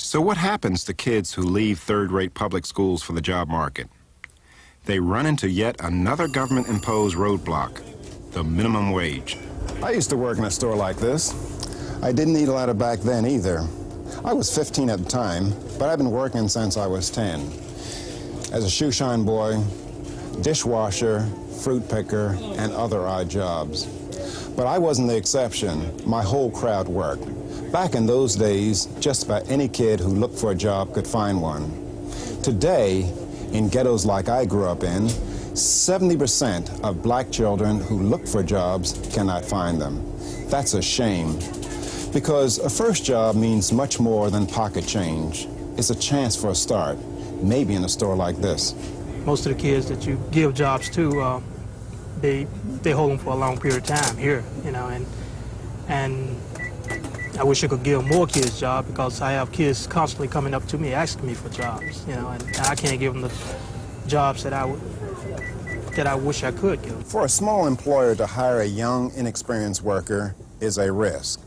So what happens to kids who leave third-rate public schools for the job market? They run into yet another government-imposed roadblock, the minimum wage. I used to work in a store like this. I didn't eat a lot of back then either. I was 15 at the time, but I've been working since I was 10. As a shoe shine boy, dishwasher, fruit picker, and other odd jobs. But I wasn't the exception. My whole crowd worked. Back in those days, just about any kid who looked for a job could find one. Today, in ghettos like I grew up in, 70% of black children who look for jobs cannot find them. That's a shame, because a first job means much more than pocket change. It's a chance for a start, maybe in a store like this. Most of the kids that you give jobs to, they hold them for a long period of time here, you know, and I wish I could give more kids jobs, because I have kids constantly coming up to me asking me for jobs, you know, and I can't give them the jobs that I wish I could give them. For a small employer to hire a young, inexperienced worker is a risk.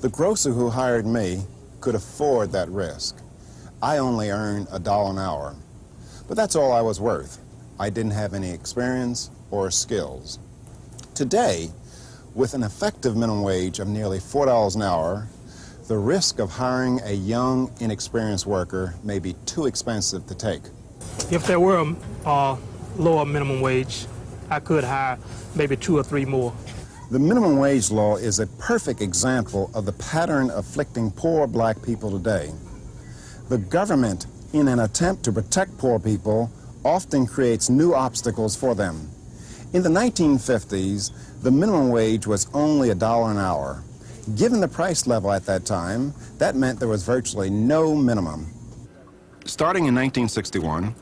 The grocer who hired me could afford that risk. I only earned $1 an hour, but that's all I was worth. I didn't have any experience or skills. Today, with an effective minimum wage of nearly $4 an hour, the risk of hiring a young, inexperienced worker may be too expensive to take. If there were a lower minimum wage, I could hire maybe 2 or 3 more. The minimum wage law is a perfect example of the pattern afflicting poor black people today. The government, in an attempt to protect poor people, often creates new obstacles for them. In the 1950s, the minimum wage was only $1 an hour. Given the price level at that time, that meant there was virtually no minimum. Starting in 1961,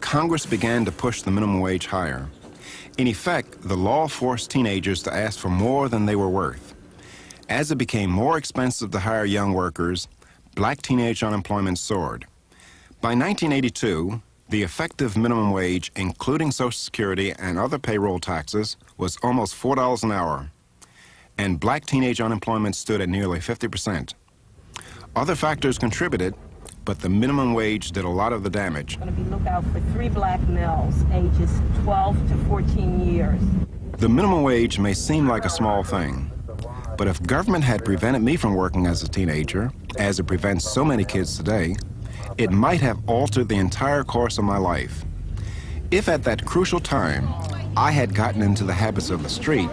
Congress began to push the minimum wage higher. In effect, the law forced teenagers to ask for more than they were worth. As it became more expensive to hire young workers, black teenage unemployment soared. By 1982, the effective minimum wage, including Social Security and other payroll taxes, was almost $4 an hour, and black teenage unemployment stood at nearly 50%. Other factors contributed, but the minimum wage did a lot of the damage. I'm going to be lookout for 3 black males, ages 12 to 14 years. The minimum wage may seem like a small thing, but if government had prevented me from working as a teenager, as it prevents so many kids today, it might have altered the entire course of my life. If at that crucial time I had gotten into the habits of the street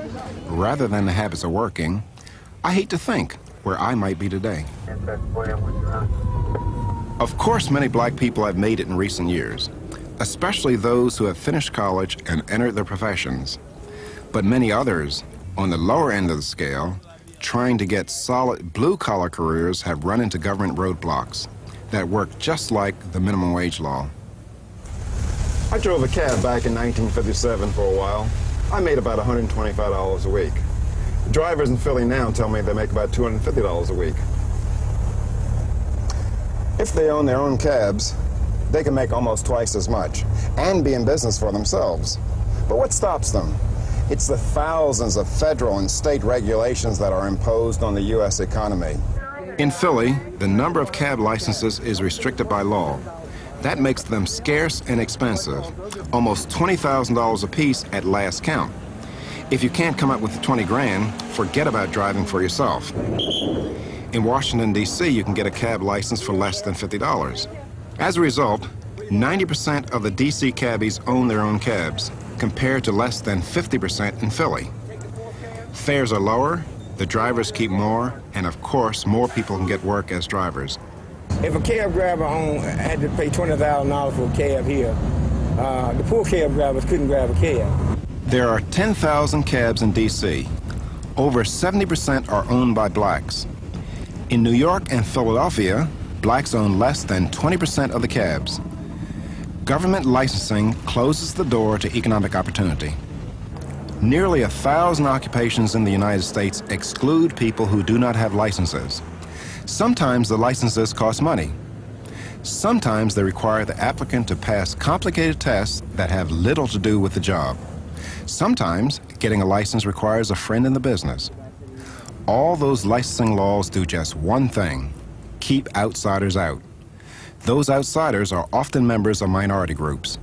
rather than the habits of working, I hate to think where I might be today. Of course, many black people have made it in recent years, especially those who have finished college and entered their professions. But many others, on the lower end of the scale, trying to get solid blue-collar careers, have run into government roadblocks that work just like the minimum wage law. I drove a cab back in 1957 for a while. I made about $125 a week. Drivers in Philly now tell me they make about $250 a week. If they own their own cabs, they can make almost twice as much and be in business for themselves. But what stops them? It's the thousands of federal and state regulations that are imposed on the U.S. economy. In Philly, the number of cab licenses is restricted by law. That makes them scarce and expensive, almost $20,000 apiece at last count. If you can't come up with the 20 grand, forget about driving for yourself. In Washington, D.C., you can get a cab license for less than $50. As a result, 90% of the D.C. cabbies own their own cabs, compared to less than 50% in Philly. Fares are lower, the drivers keep more, and of course, more people can get work as drivers. If a cab driver had to pay $20,000 for a cab here, the poor cab drivers couldn't grab a cab. There are 10,000 cabs in D.C. Over 70% are owned by blacks. In New York and Philadelphia, blacks own less than 20% of the cabs. Government licensing closes the door to economic opportunity. Nearly 1,000 occupations in the United States exclude people who do not have licenses. Sometimes the licenses cost money. Sometimes they require the applicant to pass complicated tests that have little to do with the job. Sometimes getting a license requires a friend in the business. All those licensing laws do just one thing: keep outsiders out. Those outsiders are often members of minority groups.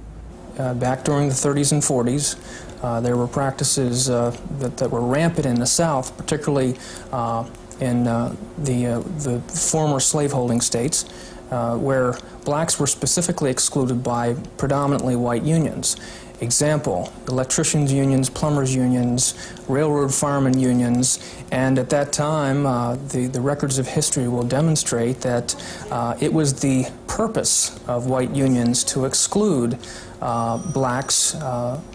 Back during the 30s and 40s, there were practices that were rampant in the South, particularly in the former slaveholding states, where blacks were specifically excluded by predominantly white unions. Example, electricians' unions, plumbers' unions, railroad firemen unions, and at that time, the records of history will demonstrate that it was the purpose of white unions to exclude blacks,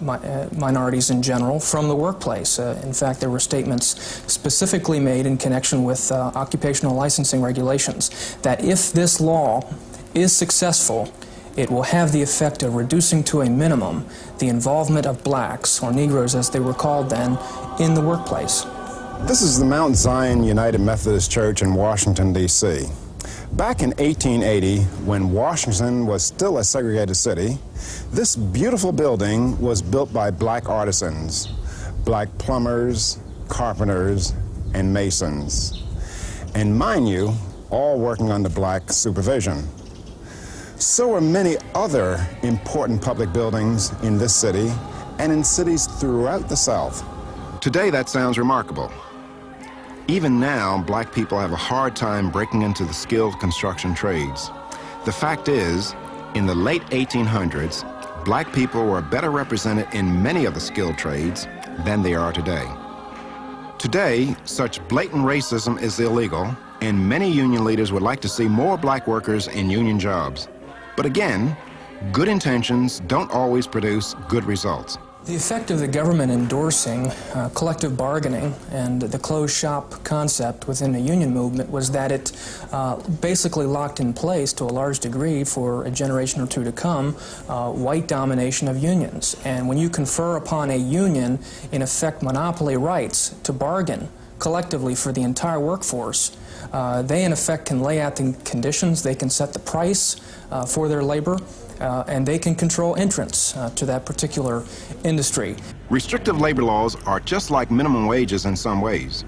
minorities in general, from the workplace. In fact, there were statements specifically made in connection with occupational licensing regulations that if this law is successful, it will have the effect of reducing to a minimum the involvement of blacks, or Negroes as they were called then, in the workplace. This is the Mount Zion United Methodist Church in Washington, D.C. Back in 1880, when Washington was still a segregated city, this beautiful building was built by black artisans, black plumbers, carpenters, and masons. And mind you, all working under black supervision. So are many other important public buildings in this city and in cities throughout the South. Today, that sounds remarkable. Even now, black people have a hard time breaking into the skilled construction trades. The fact is, in the late 1800s, black people were better represented in many of the skilled trades than they are today. Today, such blatant racism is illegal, and many union leaders would like to see more black workers in union jobs. But again, good intentions don't always produce good results. The effect of the government endorsing collective bargaining and the closed shop concept within the union movement was that it basically locked in place, to a large degree, for a generation or two to come, white domination of unions. And when you confer upon a union, in effect, monopoly rights to bargain collectively for the entire workforce, they in effect can lay out the conditions, they can set the price for their labor, and they can control entrance to that particular industry. Restrictive labor laws are just like minimum wages in some ways.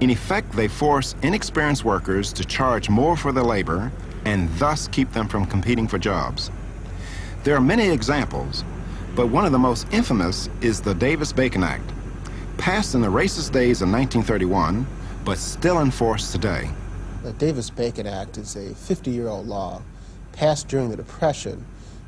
In effect, they force inexperienced workers to charge more for their labor and thus keep them from competing for jobs. There are many examples, but one of the most infamous is the Davis-Bacon Act, passed in the racist days of 1931, but still enforced today. The Davis-Bacon Act is a 50-year-old law passed during the Depression,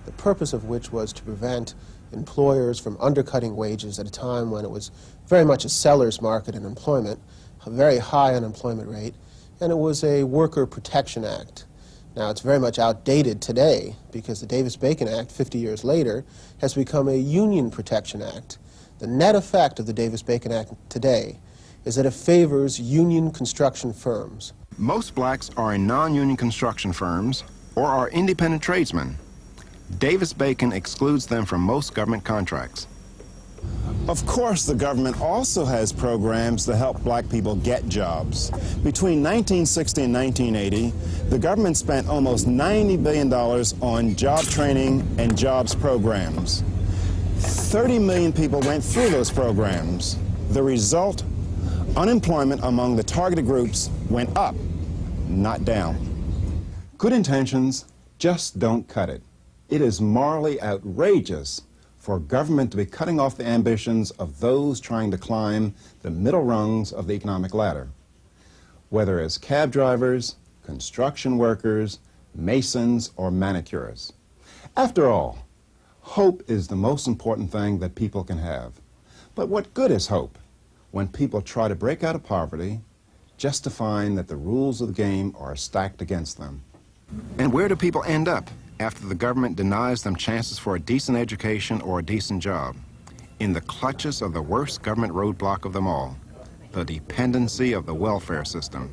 the purpose of which was to prevent employers from undercutting wages at a time when it was very much a seller's market in employment, a very high unemployment rate, and it was a worker protection act. Now, it's very much outdated today because the Davis-Bacon Act, 50 years later, has become a union protection act. The net effect of the Davis-Bacon Act today is that it favors union construction firms. Most blacks are in non-union construction firms or are independent tradesmen. Davis-Bacon excludes them from most government contracts. Of course, the government also has programs to help black people get jobs. Between 1960 and 1980, the government spent almost $90 billion on job training and jobs programs. 30 million people went through those programs. The result, unemployment among the targeted groups went up, not down. Good intentions just don't cut it. It is morally outrageous for government to be cutting off the ambitions of those trying to climb the middle rungs of the economic ladder, whether as cab drivers, construction workers, masons, or manicurists. After all, hope is the most important thing that people can have. But what good is hope when people try to break out of poverty just to find that the rules of the game are stacked against them? And where do people end up after the government denies them chances for a decent education or a decent job? In the clutches of the worst government roadblock of them all, the dependency of the welfare system.